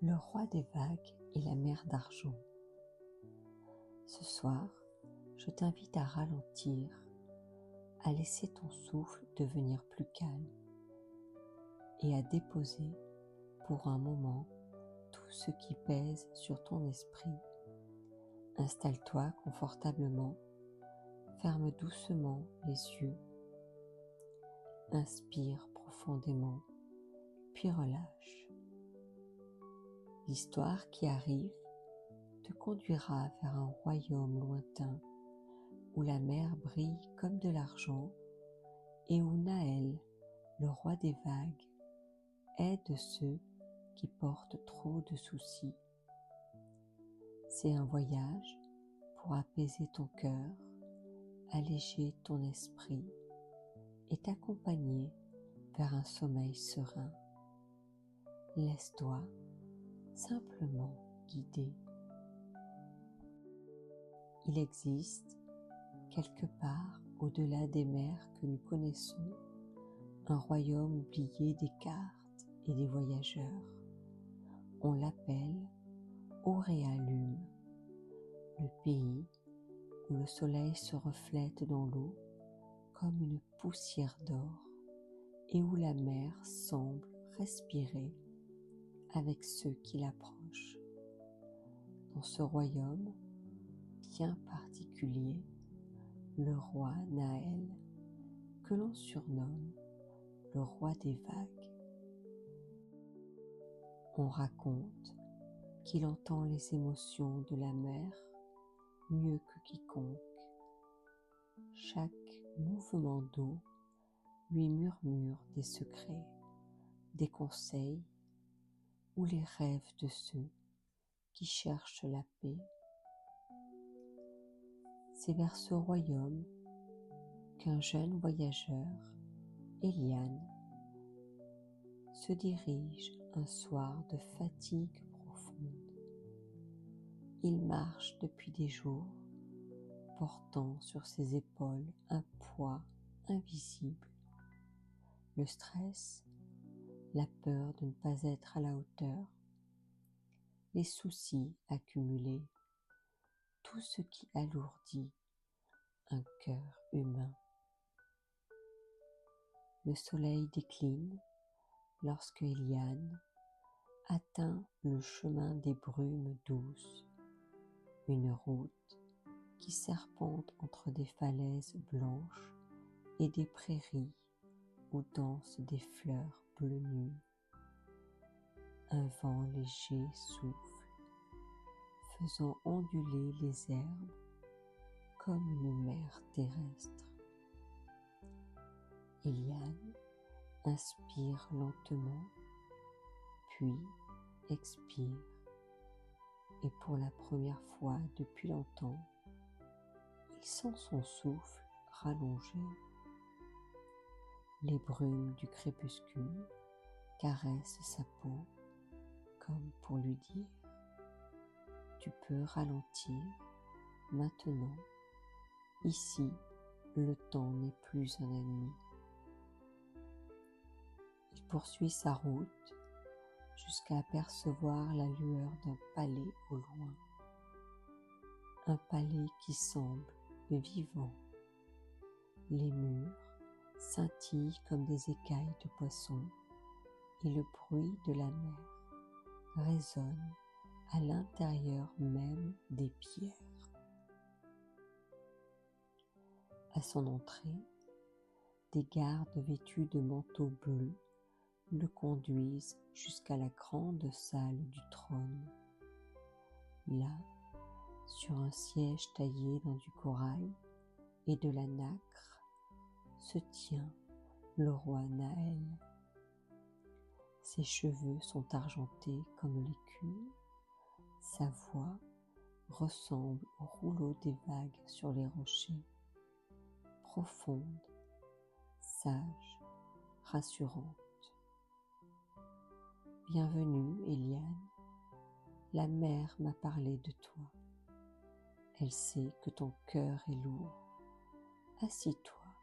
le roi des vagues et la mer d'argent. Ce soir, je t'invite à ralentir, à laisser ton souffle devenir plus calme et à déposer pour un moment tout ce qui pèse sur ton esprit. Installe-toi confortablement, ferme doucement les yeux, inspire profondément, puis relâche. L'histoire qui arrive te conduira vers un royaume lointain où la mer brille comme de l'argent et où Naël, le roi des vagues, aide ceux qui portent trop de soucis. C'est un voyage pour apaiser ton cœur, alléger ton esprit et t'accompagner vers un sommeil serein. Laisse-toi simplement guider. Il existe, quelque part au-delà des mers que nous connaissons, un royaume oublié des cartes et des voyageurs. On l'appelle Auréalume, le pays où le soleil se reflète dans l'eau comme une poussière d'or et où la mer semble respirer avec ceux qui l'approchent. Dans ce royaume bien particulier, le roi Naël, que l'on surnomme le roi des vagues. On raconte qu'il entend les émotions de la mer mieux que quiconque. Chaque mouvement d'eau lui murmure des secrets, des conseils ou les rêves de ceux qui cherchent la paix. C'est vers ce royaume qu'un jeune voyageur, Eliane, se dirige un soir de fatigue profonde. Il marche depuis des jours, portant sur ses épaules un poids invisible. Le stress, la peur de ne pas être à la hauteur, les soucis accumulés, tout ce qui alourdit un cœur humain. Le soleil décline lorsque Eliane atteint le chemin des brumes douces, une route qui serpente entre des falaises blanches et des prairies où dansent des fleurs bleues nues. Un vent léger souffle, faisant onduler les herbes comme une mer terrestre. Eliane inspire lentement, puis expire, et pour la première fois depuis longtemps, il sent son souffle rallongé. Les brumes du crépuscule caressent sa peau comme pour lui dire « Tu peux ralentir, maintenant, ici, le temps n'est plus un ennemi. » Il poursuit sa route jusqu'à apercevoir la lueur d'un palais au loin. Un palais qui semble vivant. Les murs scintillent comme des écailles de poisson et le bruit de la mer résonne à l'intérieur même des pierres. À son entrée, des gardes vêtus de manteaux bleus le conduisent jusqu'à la grande salle du trône. Là, sur un siège taillé dans du corail et de la nacre, se tient le roi Naël. Ses cheveux sont argentés comme l'écume, sa voix ressemble au rouleau des vagues sur les rochers, profonde, sage, rassurante. Bienvenue, Eliane. La mer m'a parlé de toi. Elle sait que ton cœur est lourd. Assis-toi,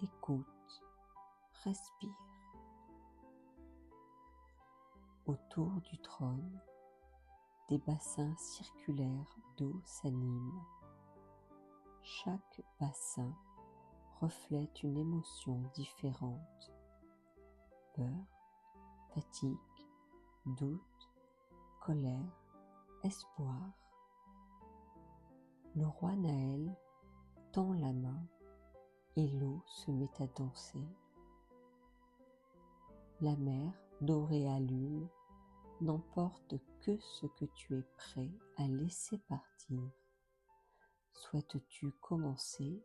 écoute, respire. Autour du trône, des bassins circulaires d'eau s'animent. Chaque bassin reflète une émotion différente. Peur, fatigue, doute, colère, espoir. Le roi Naël tend la main et l'eau se met à danser. La mer, dorée à l'huile, n'emporte que ce que tu es prêt à laisser partir. Souhaites-tu commencer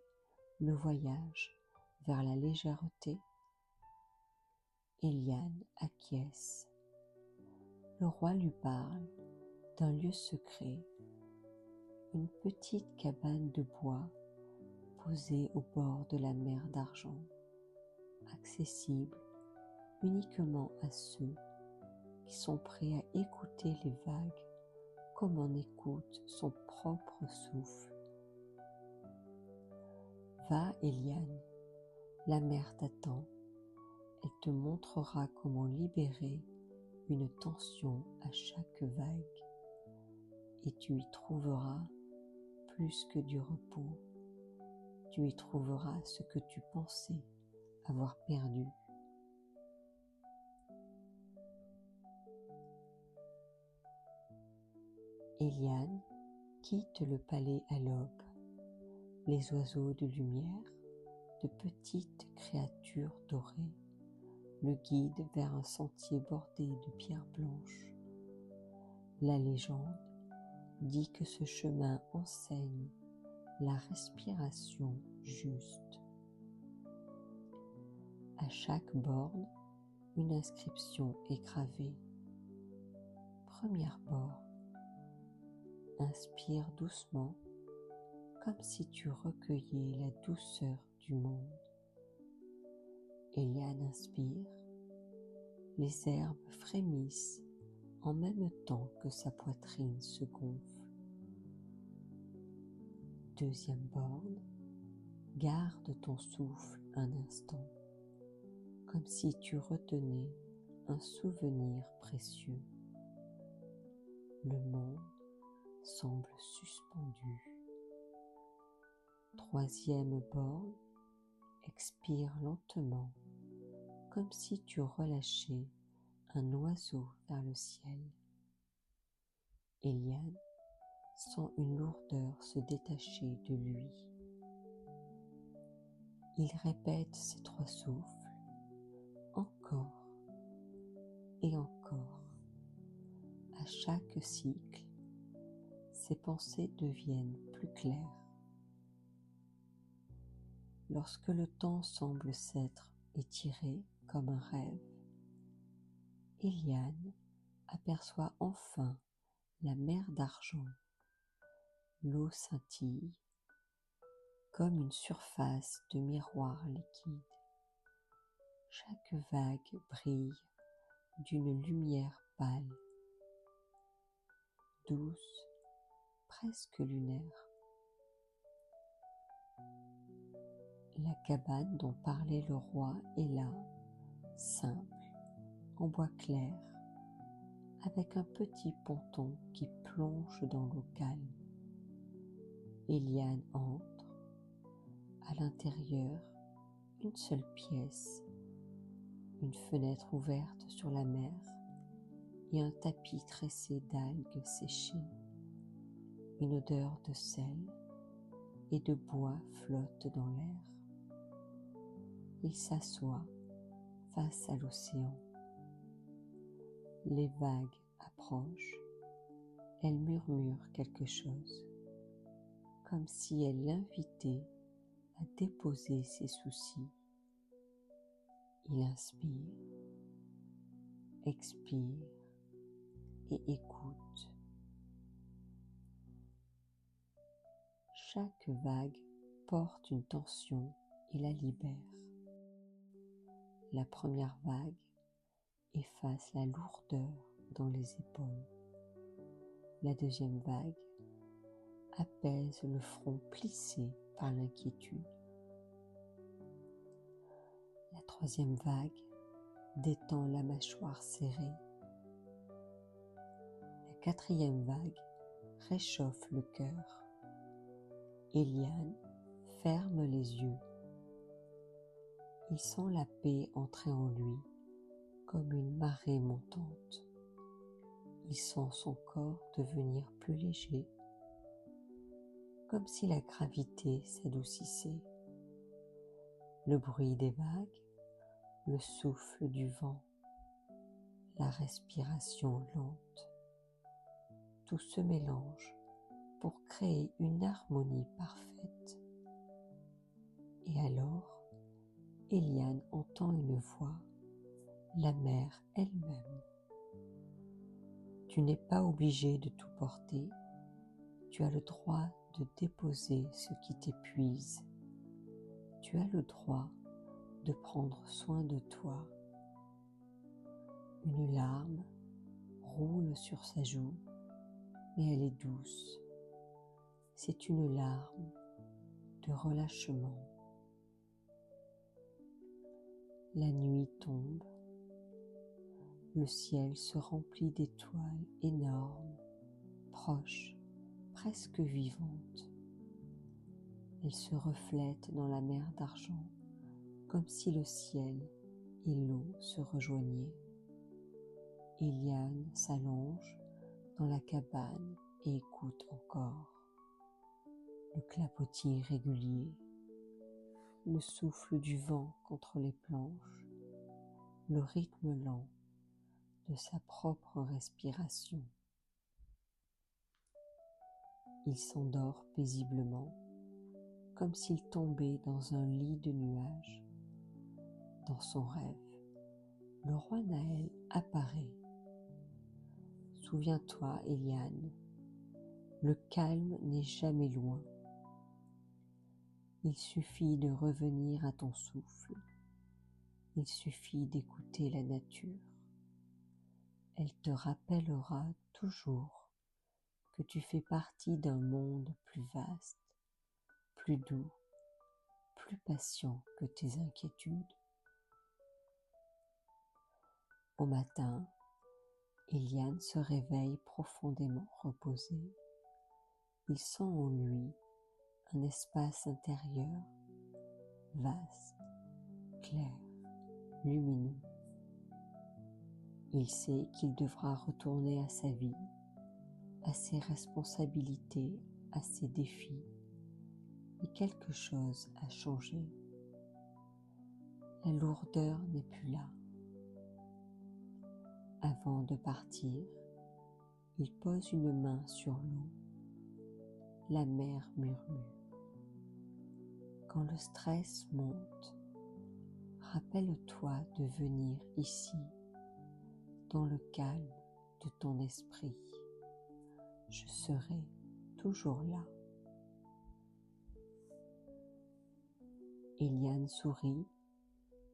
le voyage vers la légèreté? Éliane acquiesce. Le roi lui parle d'un lieu secret, une petite cabane de bois posée au bord de la mer d'argent, accessible uniquement à ceux qui sont prêts à écouter les vagues comme on écoute son propre souffle. Va, Éliane, la mer t'attend. Elle te montrera comment libérer une tension à chaque vague, et tu y trouveras plus que du repos. Tu y trouveras ce que tu pensais avoir perdu. Éliane quitte le palais à l'aube. Les oiseaux de lumière, de petites créatures dorées, le guident vers un sentier bordé de pierres blanches. La légende dit que ce chemin enseigne la respiration juste. À chaque borne, une inscription est gravée. Première borne. Inspire doucement, comme si tu recueillais la douceur du monde. Éliane inspire, les herbes frémissent en même temps que sa poitrine se gonfle. Deuxième borne, garde ton souffle un instant, comme si tu retenais un souvenir précieux. Le monde semble suspendu. Troisième borne, expire lentement, comme si tu relâchais un oiseau vers le ciel. Éliane sent une lourdeur se détacher de lui. Il répète ces 3 souffles, encore et encore. À chaque cycle, ses pensées deviennent plus claires. Lorsque le temps semble s'être étiré comme un rêve, Éliane aperçoit enfin la mer d'argent. L'eau scintille comme une surface de miroir liquide. Chaque vague brille d'une lumière pâle, douce, presque lunaire. La cabane dont parlait le roi est là, simple, en bois clair, avec un petit ponton qui plonge dans l'eau calme. Éliane entre. À l'intérieur, une seule pièce, une fenêtre ouverte sur la mer et un tapis tressé d'algues séchées. Une odeur de sel et de bois flotte dans l'air. Il s'assoit face à l'océan. Les vagues approchent. Elle murmure quelque chose, comme si elle l'invitait à déposer ses soucis. Il inspire, expire et écoute. Chaque vague porte une tension et la libère. La première vague efface la lourdeur dans les épaules. La deuxième vague apaise le front plissé par l'inquiétude. La troisième vague détend la mâchoire serrée. quatrième vague réchauffe le cœur. Eliane ferme les yeux. Il sent la paix entrer en lui comme une marée montante. Il sent son corps devenir plus léger, comme si la gravité s'adoucissait. Le bruit des vagues, le souffle du vent, la respiration lente, tout se mélange pour créer une harmonie parfaite. Et alors, Eliane entend une voix, la mer elle-même. Tu n'es pas obligé de tout porter, tu as le droit de déposer ce qui t'épuise. Tu as le droit de prendre soin de toi. Une larme roule sur sa joue, mais elle est douce. C'est une larme de relâchement. La nuit tombe, le ciel se remplit d'étoiles énormes, proches, presque vivantes. Elles se reflètent dans la mer d'argent, comme si le ciel et l'eau se rejoignaient. Eliane s'allonge dans la cabane et écoute encore. Le clapotis régulier, le souffle du vent contre les planches, le rythme lent de sa propre respiration. Il s'endort paisiblement, comme s'il tombait dans un lit de nuages. Dans son rêve, le roi Naël apparaît. Souviens-toi, Eliane, le calme n'est jamais loin. Il suffit de revenir à ton souffle. Il suffit d'écouter la nature. Elle te rappellera toujours que tu fais partie d'un monde plus vaste, plus doux, plus patient que tes inquiétudes. Au matin, Eliane se réveille profondément reposée. Il sent en lui un espace intérieur vaste, clair, lumineux. Il sait qu'il devra retourner à sa vie, à ses responsabilités, à ses défis. Mais quelque chose a changé. La lourdeur n'est plus là. Avant de partir, il pose une main sur l'eau. La mer murmure. Quand le stress monte, rappelle-toi de venir ici, dans le calme de ton esprit. Je serai toujours là. Eliane sourit,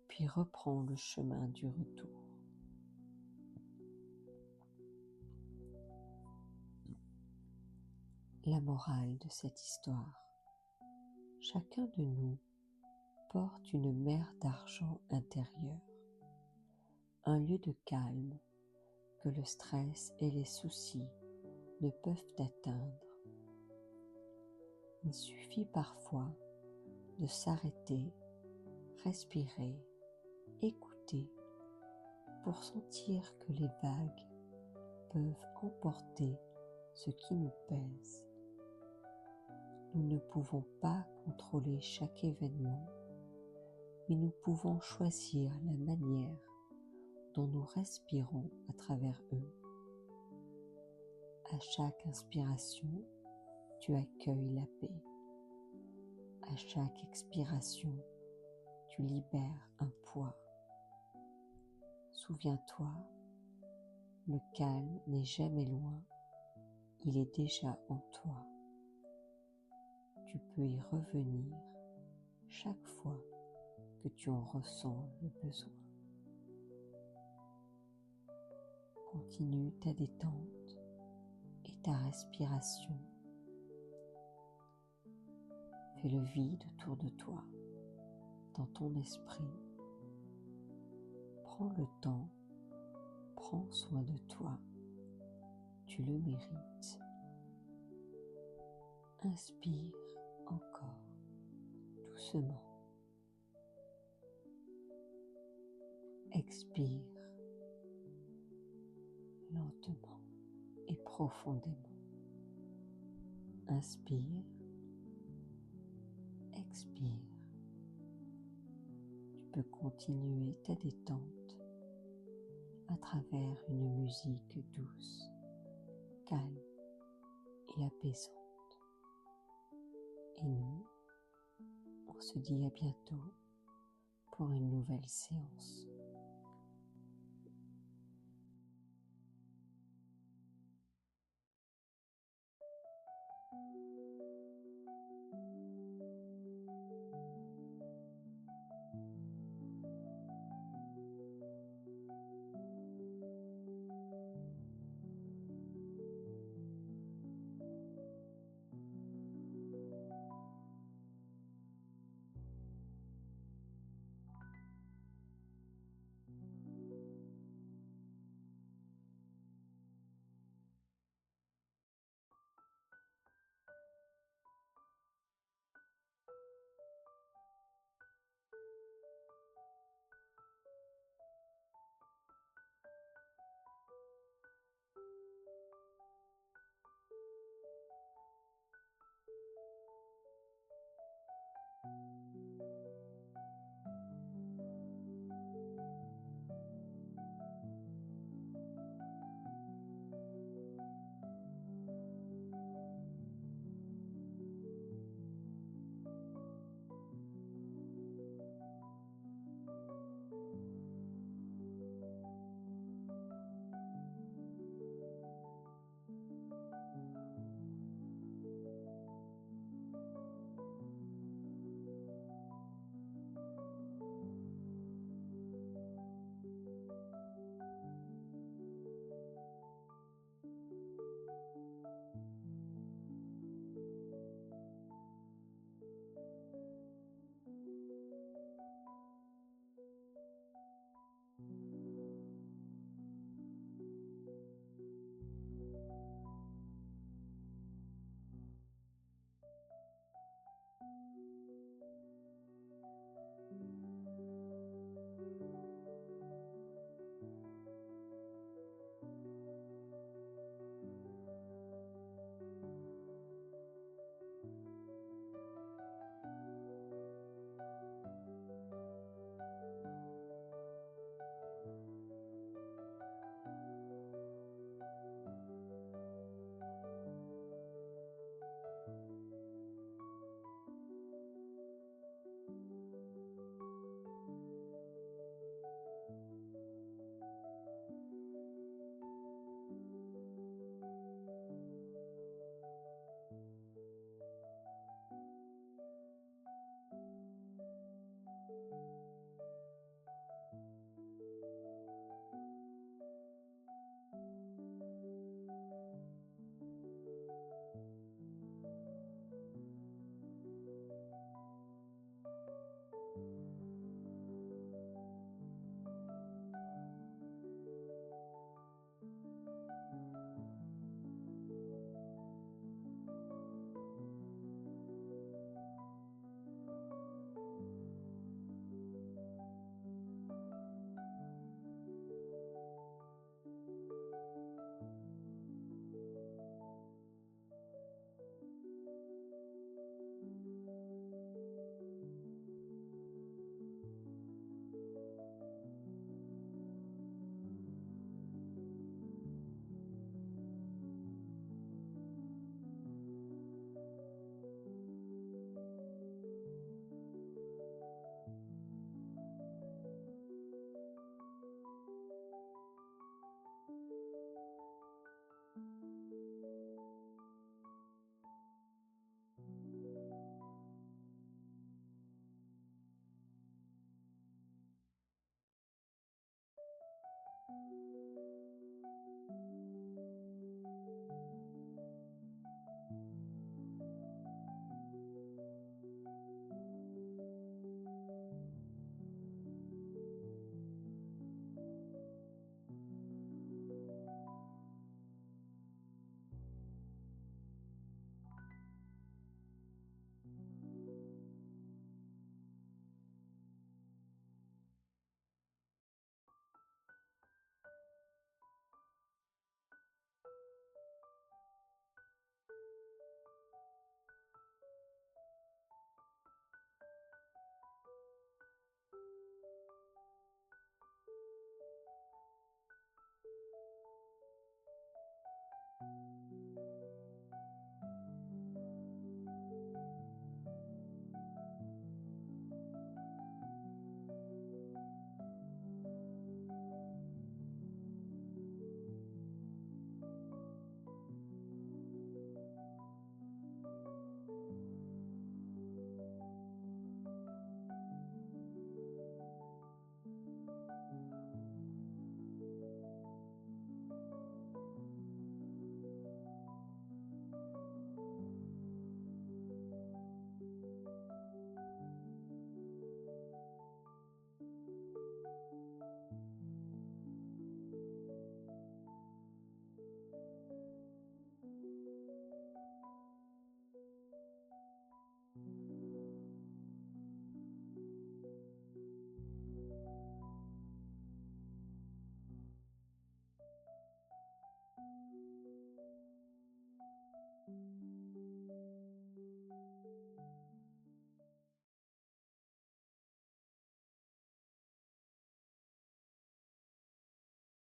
puis reprend le chemin du retour. La morale de cette histoire. Chacun de nous porte une mer d'argent intérieure, un lieu de calme que le stress et les soucis ne peuvent atteindre. Il suffit parfois de s'arrêter, respirer, écouter pour sentir que les vagues peuvent emporter ce qui nous pèse. Nous ne pouvons pas contrôler chaque événement, mais nous pouvons choisir la manière dont nous respirons à travers eux. À chaque inspiration, tu accueilles la paix. À chaque expiration, tu libères un poids. Souviens-toi, le calme n'est jamais loin, il est déjà en toi. Tu peux y revenir chaque fois que tu en ressens le besoin. Continue ta détente et ta respiration. Fais le vide autour de toi, dans ton esprit. Prends le temps, prends soin de toi. tu le mérites. Inspire encore doucement. Expire lentement et profondément. Inspire, expire. Tu peux continuer ta détente à travers une musique douce, calme et apaisante. Et nous, on se dit à bientôt pour une nouvelle séance.